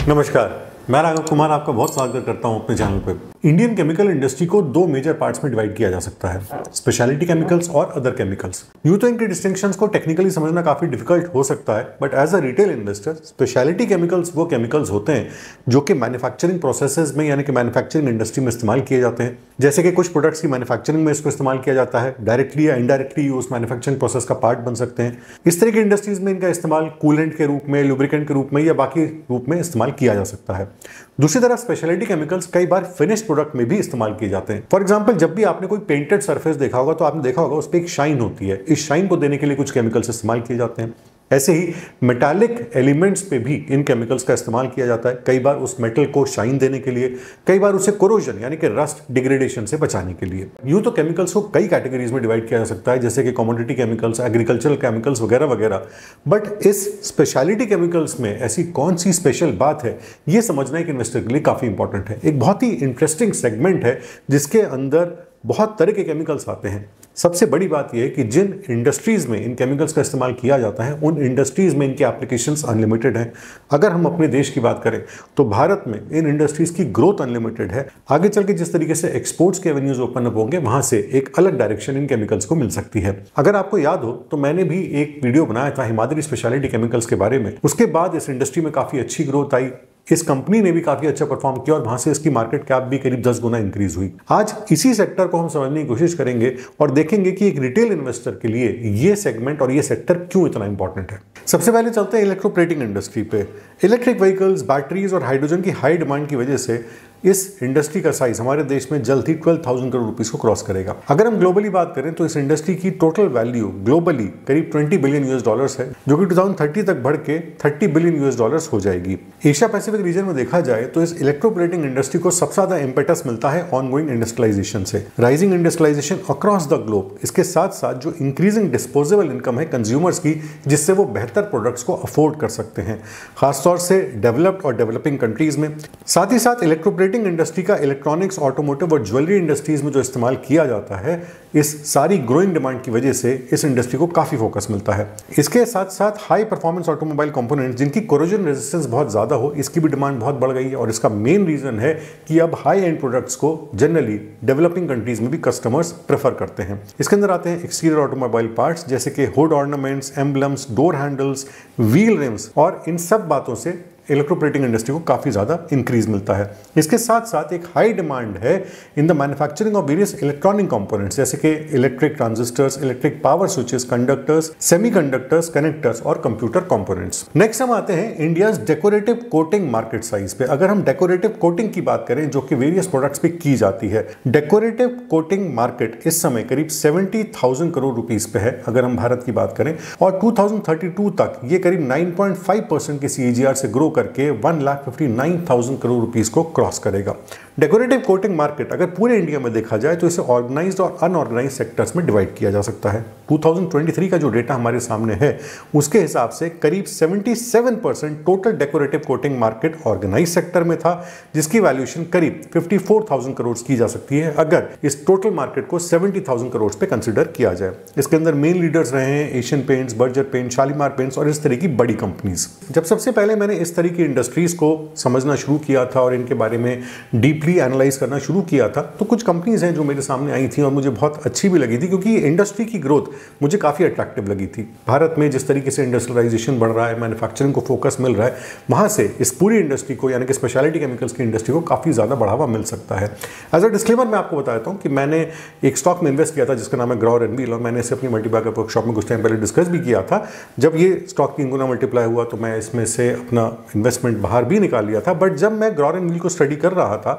नमस्कार, मैं राघव कुमार आपका बहुत स्वागत करता हूं अपने चैनल पे। इंडियन केमिकल इंडस्ट्री को दो मेजर पार्ट्स में डिवाइड किया जा सकता है, स्पेशलिटी केमिकल्स और अदर केमिकल्स। यूं तो इनके डिस्टिंक्शंस को टेक्निकली समझना काफी डिफिकल्ट हो सकता है, but as a retail investor speciality chemicals वो केमिकल्स होते हैं जो कि मैन्युफैक्चरिंग प्रोसेसेस में यानी कि मैन्युफैक्चरिंग इंडस्ट्री में इस्तेमाल किए जाते हैं। जैसे कि कुछ प्रोडक्ट्स की मैन्युफैक्चरिंग में इसको इस्तेमाल किया जाता है, डायरेक्टली या इनडायरेक्टली उस मैन्युफैक्चरिंग प्रोसेस का पार्ट बन सकते हैं। इस तरह की इंडस्ट्रीज में इनका इस्तेमाल कूलेंट के रूप में, लुब्रिकेंट के रूप में या बाकी रूप में इस्तेमाल किया जा सकता है। दूसरी तरफ स्पेशलिटी केमिकल्स कई बार फिनिश्ड प्रोडक्ट में भी इस्तेमाल किए जाते हैं। फॉर एग्जांपल, जब भी आपने कोई पेंटेड सरफेस देखा होगा तो आपने देखा होगा उस पर एक शाइन होती है। इस शाइन को देने के लिए कुछ केमिकल्स इस्तेमाल किए जाते हैं। ऐसे ही मेटालिक एलिमेंट्स पे भी इन केमिकल्स का इस्तेमाल किया जाता है, कई बार उस मेटल को शाइन देने के लिए, कई बार उसे कोरोजन यानी कि रस्ट डिग्रेडेशन से बचाने के लिए। यूं तो केमिकल्स को कई कैटेगरीज में डिवाइड किया जा सकता है, जैसे कि कमोडिटी केमिकल्स, एग्रीकल्चरल केमिकल्स वगैरह वगैरह। बट इस स्पेशलिटी केमिकल्स में ऐसी कौन सी स्पेशल बात है, ये समझना एक इन्वेस्टर के लिए काफी इंपॉर्टेंट है। एक बहुत ही इंटरेस्टिंग सेगमेंट है जिसके अंदर बहुत तरह के केमिकल्स आते हैं। सबसे बड़ी बात यह है कि जिन इंडस्ट्रीज में इन केमिकल्स का इस्तेमाल किया जाता है उन इंडस्ट्रीज में इनकी एप्लीकेशंस अनलिमिटेड हैं। अगर हम अपने देश की बात करें तो भारत में इन इंडस्ट्रीज की ग्रोथ अनलिमिटेड है। आगे चल के जिस तरीके से एक्सपोर्ट्स के एवेन्यूज ओपन अप होंगे, वहां से एक अलग डायरेक्शन इन केमिकल्स को मिल सकती है। अगर आपको याद हो तो मैंने भी एक वीडियो बनाया था हिमाद्री स्पेशलिटी केमिकल्स के बारे में। उसके बाद इस इंडस्ट्री में काफी अच्छी ग्रोथ आई, इस कंपनी ने भी काफी अच्छा परफॉर्म किया और वहां से इसकी मार्केट कैप भी करीब 10 गुना इंक्रीज हुई। आज इसी सेक्टर को हम समझने की कोशिश करेंगे और देखेंगे कि एक रिटेल इन्वेस्टर के लिए ये सेगमेंट और ये सेक्टर क्यों इतना इंपॉर्टेंट है। सबसे पहले चलते हैं इलेक्ट्रोप्लेटिंग इंडस्ट्री पे। इलेक्ट्रिक व्हीकल्स, बैटरीज और हाइड्रोजन की हाई डिमांड की वजह से इस इंडस्ट्री का साइज हमारे देश में जल्द ही 12,000 करोड़ रुपीस को क्रॉस करेगा। अगर हम ग्लोबली बात करें तो इस इंडस्ट्री की टोटल वैल्यू ग्लोबली करीब 20 बिलियन यूएस डॉलर्स है, जो कि 2030 तक बढ़ के 30 बिलियन यूएस डॉलर्स हो जाएगी। एशिया पैसिफिक रीजन में देखा जाए तो इस इलेक्ट्रोप्लेटिंग इंडस्ट्री को सबसे ज्यादा इंपेटस मिलता है ऑनगोइंग इंडस्ट्रियलाइजेशन से, rising industrialisation across the globe. इसके साथ साथ जो इंक्रीजिंग डिस्पोजेबल इनकम है कंज्यूमर्स की, जिससे वो बेहतर प्रोडक्ट्स को अफोर्ड कर सकते हैं, खासतौर से डेवलप्ड और डेवलपिंग कंट्रीज में। साथ ही साथ इलेक्ट्रोप्लेटिंग इंडस्ट्री का इलेक्ट्रॉनिक्स, ऑटोमोटिव और ज्वेलरी इंडस्ट्रीज में जो इस्तेमाल किया जाता है, इस सारी ग्रोइंग डिमांड की वजह से इस इंडस्ट्री को काफी फोकस मिलता है। इसके साथ साथ हाई परफॉर्मेंस ऑटोमोबाइल कंपोनेंट्स जिनकी कोरोजन रेजिस्टेंस बहुत ज्यादा हो, इसकी भी डिमांड बहुत बढ़ गई है। और इसका मेन रीजन है कि अब हाई एंड प्रोडक्ट्स को जनरली डेवलपिंग कंट्रीज में भी कस्टमर्स प्रेफर करते हैं। इसके अंदर आते हैं एक्सटीरियर ऑटोमोबाइल पार्ट्स जैसे कि hood ornaments, emblems, door handles, wheel RIMS, और इन सब बातों से इलेक्ट्रोप्लेटिंग इंडस्ट्री को काफी ज्यादा इंक्रीज मिलता है। इसके साथ साथ एक हाई डिमांड है in the manufacturing of various electronic components जैसे कि electric transistors, electric power switches, conductors, semiconductors, connectors और कंप्यूटर कंपोनेंट्स। नेक्स्ट हम आते हैं India's decorative coating market size पे। अगर हम डेकोरेटिव कोटिंग की बात करें जो कि वेरियस प्रोडक्ट्स पे की जाती है, डेकोरेटिव कोटिंग मार्केट इस समय करीब 70,000 करोड़ रुपीस पे है अगर हम भारत की बात करें, और 2032 तक ये करीब 9.5% के CAGR से ग्रो करके 1,59,000 करोड़ रुपीस को क्रॉस करेगा। डेकोरेटिव कोटिंग मार्केट अगर पूरे इंडिया में देखा जाए तो इसे ऑर्गेनाइज्ड और अनऑर्गेनाइज्ड सेक्टर्स में डिवाइड किया जा सकता है। 2023 का जो डेटा हमारे सामने है उसके हिसाब से करीब 77% total decorative coating market organised sector में था, जिसकी वैल्यूएशन करीब 54,000 करोड़ की जा सकती है अगर इस टोटल मार्केट को 70,000 करोड़ पे कंसिडर किया जाए। इसके अंदर मेन लीडर्स रहे हैं Asian Paints, Berger Paint, Shalimar Paints और इस तरह की बड़ी कंपनीज। जब सबसे पहले मैंने इस तरह की इंडस्ट्रीज को समझना शुरू किया था और इनके बारे में डीपली एनालाइज करना शुरू किया था, तो कुछ कंपनीज हैं जो मेरे सामने आई थी और मुझे बहुत अच्छी भी लगी थी, क्योंकि इंडस्ट्री की ग्रोथ मुझे काफी अट्रैक्टिव लगी थी। भारत में जिस तरीके से इंडस्ट्रियलाइजेशन बढ़ रहा है, मैन्युफैक्चरिंग को फोकस मिल रहा है, वहां से इस पूरी इंडस्ट्री को यानी कि स्पेशलिटी केमिकल्स की इंडस्ट्री को काफी ज्यादा बढ़ावा मिल सकता है। एज अ डिस्क्लेमर मैं आपको बताता हूं कि मैंने एक स्टॉक में इन्वेस्ट किया था जिसका नाम है ग्रॉर एंड व्हील, और मैंने इसे अपनी मल्टीबैगर वर्कशॉप में कुछ टाइम पहले डिस्कस भी किया था। जब ये स्टॉक 3 गुना मल्टीप्लाई हुआ तो मैं इसमें से अपना इन्वेस्टमेंट बाहर भी निकाल लिया था। बट जब मैं ग्रॉर एंड व्हील को स्टडी कर रहा था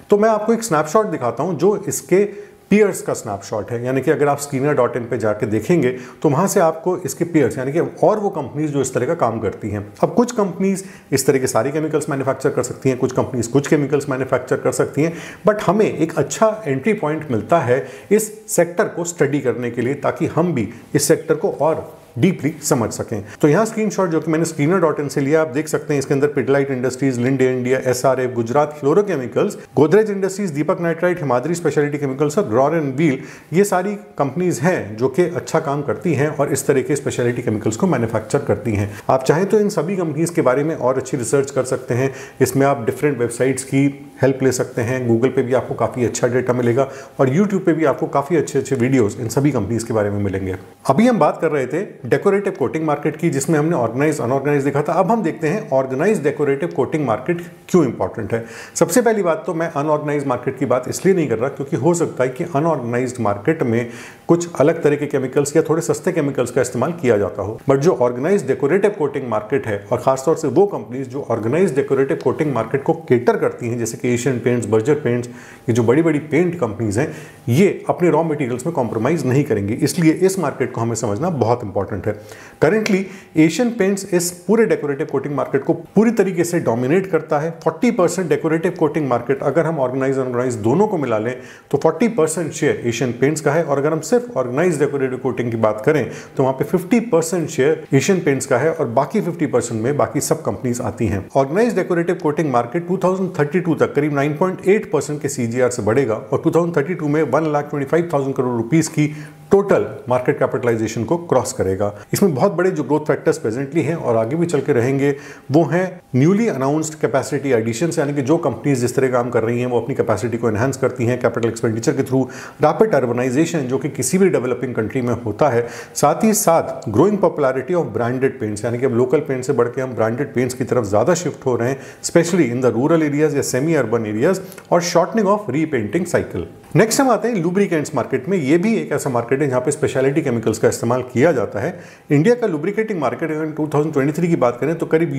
तो मैं आपको एक स्नैपशॉट दिखाता हूं जो इसके पीयर्स का स्नैपशॉट है। यानी कि अगर आप स्कीनर.in पे जाके देखेंगे तो वहां से आपको इसके पीयर्स यानी कि और वो कंपनीज जो इस तरह का काम करती हैं। अब कुछ कंपनीज इस तरह के सारी केमिकल्स मैन्युफैक्चर कर सकती हैं, कुछ कंपनीज कुछ केमिकल्स मैन्युफैक्चर कर सकती हैं, बट हमें एक अच्छा एंट्री पॉइंट मिलता है इस सेक्टर को स्टडी करने के लिए, ताकि हम भी इस सेक्टर को और डीपली समझ सकें। तो यहाँ स्क्रीनशॉट जो कि मैंने screener.in से लिया, आप देख सकते हैं इसके अंदर Pidilite industries, Linde India, SRF, Gujarat fluorochemicals, Godrej industries, Deepak nitrite, Himadri speciality chemicals और ग्रॉर एंड व्हील, ये सारी कंपनीज हैं जो कि अच्छा काम करती हैं और इस तरह के स्पेशलिटी केमिकल्स को मैन्युफैक्चर करती हैं। आप चाहें तो इन सभी कंपनीज के बारे में और अच्छी रिसर्च कर सकते हैं। इसमें आप डिफरेंट वेबसाइट्स की हेल्प ले सकते हैं। गूगल पे भी आपको काफ़ी अच्छा डेटा मिलेगा और यूट्यूब पे भी आपको काफ़ी अच्छे वीडियोस इन सभी कंपनीज के बारे में मिलेंगे। अभी हम बात कर रहे थे डेकोरेटिव कोटिंग मार्केट की, जिसमें हमने ऑर्गेनाइज अनऑर्गेनाइज देखा था। अब हम देखते हैं ऑर्गेनाइज डेकोरेटिव कोटिंग मार्केट क्यों इंपॉर्टेंट है। सबसे पहली बात तो मैं अनऑर्गेनाइज मार्केट की बात इसलिए नहीं कर रहा क्योंकि हो सकता है कि अनऑर्गेनाइज्ड मार्केट में कुछ अलग तरह के केमिकल्स या थोड़े सस्ते केमिकल्स का इस्तेमाल किया जाता हो, बट जो ऑर्गेनाइज डेकोरेटिव कोटिंग मार्केट है और खासतौर से वो कंपनीज जो ऑर्गेनाइज डेकोरेटिव कोटिंग मार्केट को केटर करती हैं, जैसे कि एशियन पेंट्स, बर्जर पेंट्स, ये जो बड़ी बड़ी पेंट कंपनीज हैं, ये अपने रॉ मटेरियल्स में कॉम्प्रोमाइज नहीं करेंगी। इसलिए इस मार्केट को हमें समझना बहुत इंपॉर्टेंट है। करेंटली एशियन पेंट्स इस पूरे डेकोरेटिव कोटिंग मार्केट को पूरी तरीके से डोमिनेट करता है। 40% डेकोरेटिव कोटिंग मार्केट, अगर हम ऑर्गेनाइज अनऑर्गेनाइज दोनों को मिला लें तो 40% शेयर एशियन पेंट्स का है, और अगर हम सिर्फ ऑर्गेनाइज डेकोरेटिव कोटिंग की बात करें तो वहां पे 50% शेयर एशियन पेंट्स का है और बाकी 50% में बाकी सब कंपनीज आती हैं। ऑर्गेनाइज डेकोरेटिव कोटिंग मार्केट 2032 तक करीब 9.8% के CAGR से बढ़ेगा और 2032 में 1,25,000 करोड़ रुपीस की टोटल मार्केट कैपिटलाइजेशन को क्रॉस करेगा। इसमें बहुत बड़े जो ग्रोथ फैक्टर्स प्रेजेंटली हैं और आगे भी चल के रहेंगे वो हैं न्यूली अनाउंस्ड कैपेसिटी एडिशंस, यानी कि जो कंपनीज जिस तरह काम कर रही हैं वो अपनी कैपेसिटी को एनहांस करती हैं कैपिटल एक्सपेंडिचर के थ्रू, रैपिड अर्बनाइजेशन जो कि किसी भी डेवलपिंग कंट्री में होता है, साथ ही साथ growing popularity of branded paints, यानी कि अब लोकल पेंट से बढ़ के हम ब्रांडेड पेंट्स की तरफ ज्यादा शिफ्ट हो रहे हैं, specially in the rural areas या सेमी अर्बन एरियाज, और shortening of repainting cycle. Next हम आते हैं लुब्रिकेंट्स मार्केट में। ये भी एक ऐसा मार्केट है जहां पे स्पेशलिटी केमिकल्स का इस्तेमाल किया जाता है। इंडिया का लुब्रिकेटिंग मार्केट अगर 2023 की बात करें तो करीब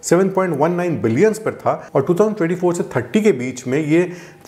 $7.19 बिलियन पर था और 2024 से 30 के बीच में ये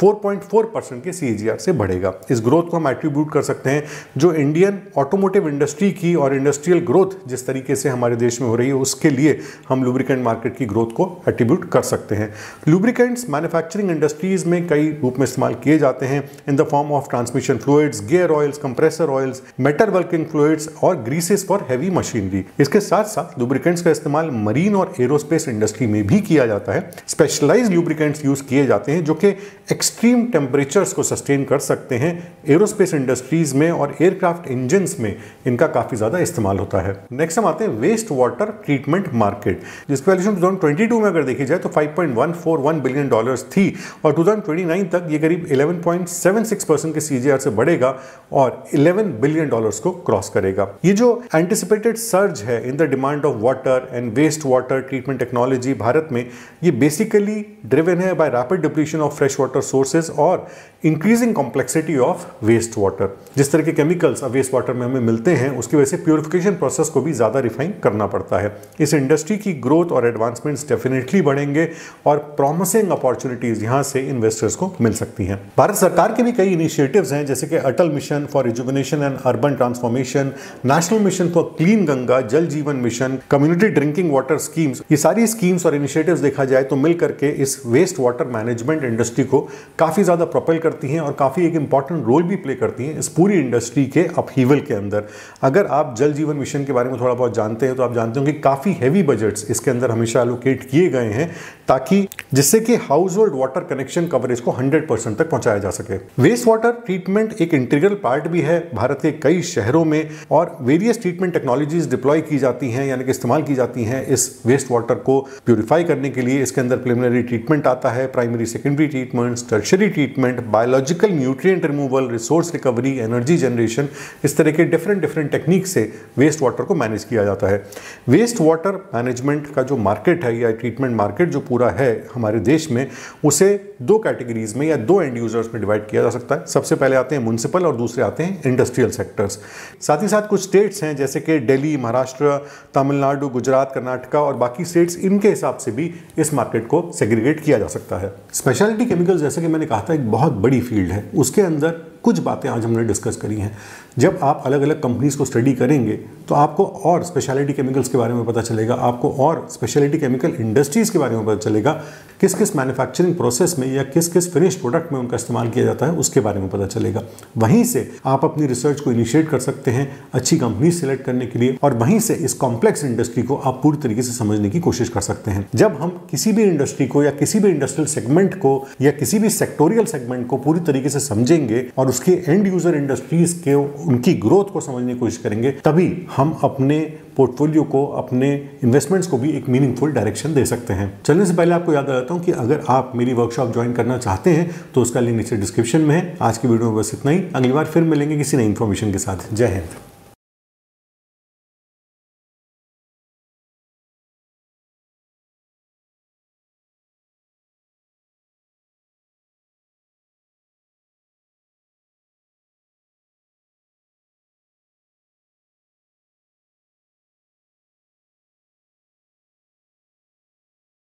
4.4% के CAGR से बढ़ेगा। इस ग्रोथ को हम एट्रीब्यूट कर सकते हैं जो इंडियन ऑटोमोटिव इंडस्ट्री की और इंडस्ट्रियल ग्रोथ जिस तरीके से हमारे देश में हो रही है उसके लिए हम लुब्रिकेंट मार्केट की ग्रोथ को एट्रीब्यूट कर सकते हैं। लुब्रिकेंट्स मैन्युफैक्चरिंग इंडस्ट्रीज में कई रूप में इस्तेमाल किए जाते हैं in the form of transmission fluids, gear oils, compressor oils, metal working fluids और ग्रीसेस फॉर हैवी मशीनरी। इसके साथ साथ लुब्रिकेंट्स का इस्तेमाल मरीन और एरोस्पेस इंडस्ट्री में भी किया जाता है। स्पेशलाइज्ड लुब्रिकेंट्स यूज किए जाते हैं जो कि एक्सट्रीम टेम्परेचर्स को सस्टेन कर सकते हैं। एरोस्पेस इंडस्ट्रीज में और एयरक्राफ्ट इंजन्स में इनका काफी ज्यादा इस्तेमाल होता है। नेक्स्ट हम आते हैं वेस्ट वाटर ट्रीटमेंट मार्केट, जिसकी वैल्यूएशन 2022 में अगर देखी जाए तो $5.141 बिलियन थी और 2029 तक ये करीब 11.76% के CAGR से बढ़ेगा और $11 बिलियन को क्रॉस करेगा। ये जो एंटिसिपेटेड सर्ज है in the demand of water and waste water treatment technology Bharat में, ये बेसिकली ड्रिवन है by rapid depletion of fresh water sources और increasing complexity of waste water. जिस तरह के केमिकल्स वेस्ट वाटर में हमें मिलते हैं उसकी वजह से प्यूरिफिकेशन प्रोसेस को भी ज्यादा रिफाइन करना पड़ता है। इस इंडस्ट्री की ग्रोथ और एडवांसमेंट्स डेफिनेटली बढ़ेंगे और प्रॉमिसिंग अपॉर्चुनिटीज यहां से इन्वेस्टर्स को मिल सकती हैं। भारत सरकार के भी कई इनिशिएटिव्स हैं जैसे कि Atal mission for rejuvenation and urban transformation, national mission for clean Ganga, Jal Jeevan mission, community drinking water schemes. ये सारी स्कीम्स और इनिशिएटिव्स देखा जाए तो मिल करके इस वेस्ट वाटर मैनेजमेंट इंडस्ट्री को काफी ज्यादा प्रोपेल करती हैं और काफी एक इंपॉर्टेंट रोल भी प्ले करती हैं इस पूरी इंडस्ट्री के अपहीवल के अंदर। अगर आप जल जीवन मिशन के बारे में थोड़ा बहुत जानते हैं तो आप जानते होंगे कि काफी हैवी बजट्स इसके अंदर हमेशा एलोकेट किए गए हैं ताकि जिससे कि house hold water connection coverage को 100% तक पहुंचाया जा सके। वेस्ट वाटर ट्रीटमेंट एक इंटीग्रल पार्ट भी है भारत के कई शहरों में और वेरियस ट्रीटमेंट टेक्नोलॉजीज डिप्लॉय की जाती हैं, यानी कि इस्तेमाल की जाती हैं इस वेस्ट वाटर को प्यूरिफाई करने के लिए। इसके अंदर प्रिलिमिनरी ट्रीटमेंट आता है, primary secondary treatment, tertiary treatment, biological nutrient removal, resource recovery, energy generation, इस तरह के डिफरेंट टेक्निक से वेस्ट वाटर को मैनेज किया जाता है। वेस्ट वाटर मैनेजमेंट का जो मार्केट है या ट्रीटमेंट मार्केट जो पूरा है हमारे देश में, उसे दो कैटेगरीज में या दो एंड यूजर्स में डिवाइड किया जा सकता है। सबसे पहले आते हैं म्युनिसिपल और दूसरे आते हैं इंडस्ट्रियल सेक्टर्स। साथ ही साथ कुछ स्टेट्स हैं जैसे कि दिल्ली, महाराष्ट्र, तमिलनाडु, गुजरात, कर्नाटका और बाकी स्टेट्स, इनके हिसाब से भी इस मार्केट को सेग्रीगेट किया जा सकता है। स्पेशलिटी केमिकल्स जैसे कि मैंने कहा था एक बहुत बड़ी फील्ड है, उसके अंदर कुछ बातें आज हमने डिस्कस करी हैं। जब आप अलग अलग कंपनीज को स्टडी करेंगे तो आपको और स्पेशलिटी केमिकल्स के बारे में पता चलेगा, आपको और स्पेशलिटी केमिकल इंडस्ट्रीज़ के बारे में पता चलेगा, किस किस मैन्युफैक्चरिंग प्रोसेस में या किस किस फिनिश प्रोडक्ट में उनका इस्तेमाल किया जाता है उसके बारे में पता चलेगा। वहीं से आप अपनी रिसर्च को इनिशिएट कर सकते हैं अच्छी कंपनी सिलेक्ट करने के लिए, और वहीं से इस कॉम्प्लेक्स इंडस्ट्री को आप पूरी तरीके से समझने की कोशिश कर सकते हैं। जब हम किसी भी इंडस्ट्री को या किसी भी इंडस्ट्रियल सेगमेंट को या किसी भी सेक्टोरियल सेगमेंट को पूरी तरीके से समझेंगे और उसके एंड यूजर इंडस्ट्रीज के उनकी ग्रोथ को समझने की कोशिश करेंगे, तभी हम अपने पोर्टफोलियो को, अपने इन्वेस्टमेंट्स को भी एक मीनिंगफुल डायरेक्शन दे सकते हैं। चलने से पहले आपको याद दिलाता हूं कि अगर आप मेरी वर्कशॉप ज्वाइन करना चाहते हैं तो उसका लिंक नीचे डिस्क्रिप्शन में है। आज की वीडियो में बस इतना ही। अगली बार फिर मिलेंगे किसी नई इन्फॉर्मेशन के साथ। जय हिंद।